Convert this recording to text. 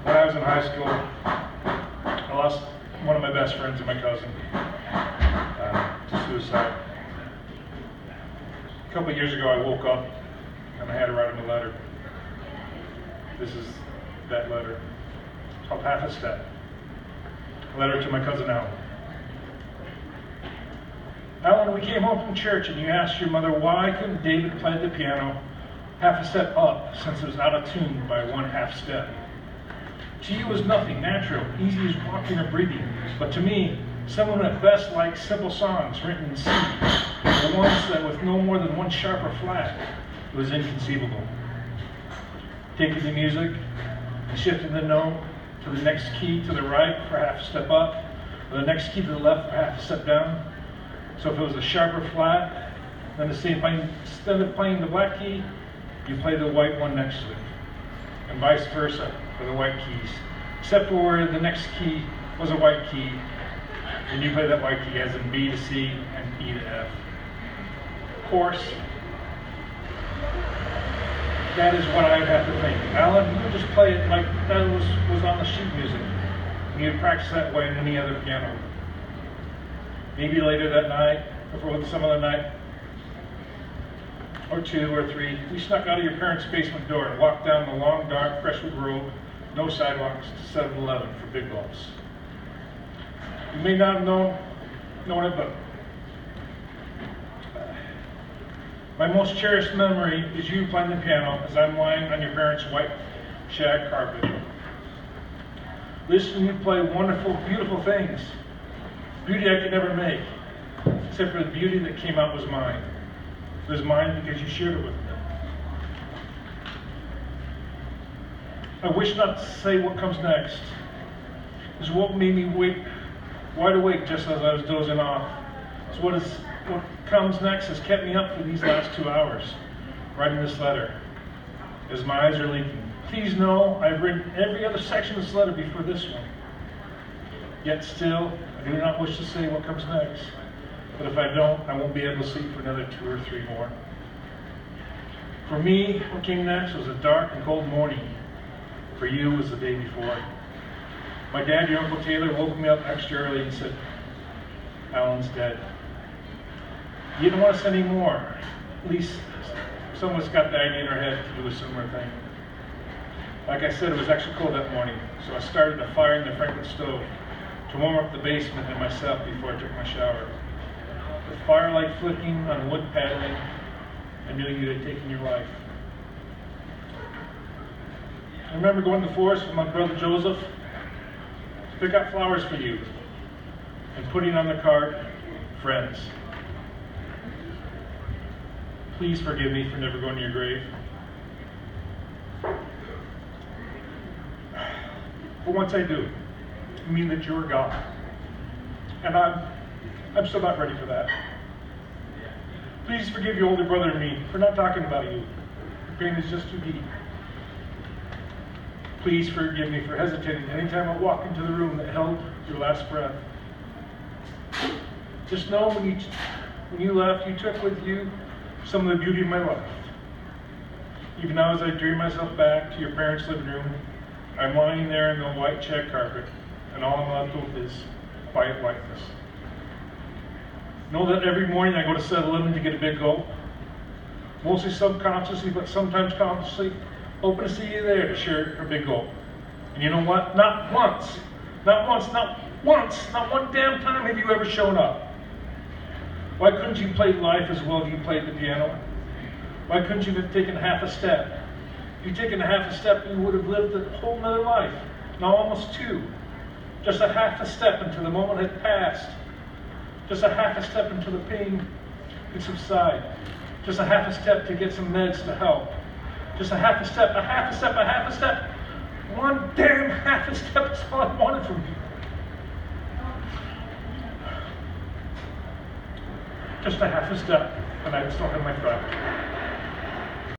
When I was in high school, I lost one of my best friends and my cousin to suicide. A couple of years ago, I woke up and I had to write him a letter. This is that letter. It's called Half a Step. A letter to my cousin Alan. Alan, we came home from church and you asked your mother why couldn't David play the piano half a step up since it was out of tune by one half step. To you it was nothing, natural, easy as walking or breathing. But to me, someone at best likes simple songs written in C, the ones that with no more than one sharp or flat, it was inconceivable. Taking the music and shifting the note to the next key to the right for half a step up, or the next key to the left for half a step down. So if it was a sharp or flat, then instead of playing the black key, you play the white one next to it, and vice versa for the white keys. Except for where the next key was a white key, and you play that white key as in B to C and E to F. Of course, that is what I would have to think. Alan, you would just play it like that was on the sheet music. And you'd practice that way in any other piano. Maybe later that night, or some other night, or 2 or 3, we snuck out of your parents' basement door and walked down the long, dark Freshwood Road, no sidewalks, to 7-Eleven for Big Balls. You may not have known it, but my most cherished memory is you playing the piano as I'm lying on your parents' white shag carpet. Listening to you play wonderful, beautiful things. Beauty I could never make, except for the beauty that came out was mine. It was mine because you shared it with me. I wish not to say what comes next. It's what made me wide awake just as I was dozing off. It's what comes next has kept me up for these last 2 hours, writing this letter, as my eyes are leaking. Please know I've written every other section of this letter before this one. Yet still, I do not wish to say what comes next. But if I don't, I won't be able to sleep for another 2 or 3 more. For me, what came next was a dark and cold morning. For you, it was the day before. My dad, your Uncle Taylor, woke me up extra early and said, Alan's dead. You didn't want us anymore. At least someone's got the idea in her head to do a similar thing. Like I said, it was extra cold that morning, so I started the fire in the Franklin stove to warm up the basement and myself before I took my shower. With firelight flicking on wood paneling, I knew you had taken your life. I remember going to the forest with my brother Joseph to pick out flowers for you and putting on the card, friends. Please forgive me for never going to your grave. But once I do, I mean that you're gone. And I'm still not ready for that. Please forgive your older brother and me for not talking about you. The pain is just too deep. Please forgive me for hesitating anytime I walk into the room that held your last breath. Just know when you left, you took with you some of the beauty of my life. Even now as I dream myself back to your parents' living room, I'm lying there in the white shag carpet, and all I'm left with is quiet whiteness. Know that every morning I go to 7-Eleven to get a big gulp, mostly subconsciously, but sometimes consciously, hoping to see you there to share a big gulp. And you know what? Not one damn time have you ever shown up. Why couldn't you play life as well as you played the piano? Why couldn't you have taken half a step? If you'd taken a half a step, you would have lived a whole nother life. Now almost 2. Just a half a step until the moment had passed. Just a half a step until the pain could subside. Just a half a step to get some meds to help. Just a half a step, a half a step, a half a step. One damn half a step is all I wanted from you. Just a half a step, and I'd still have my friend.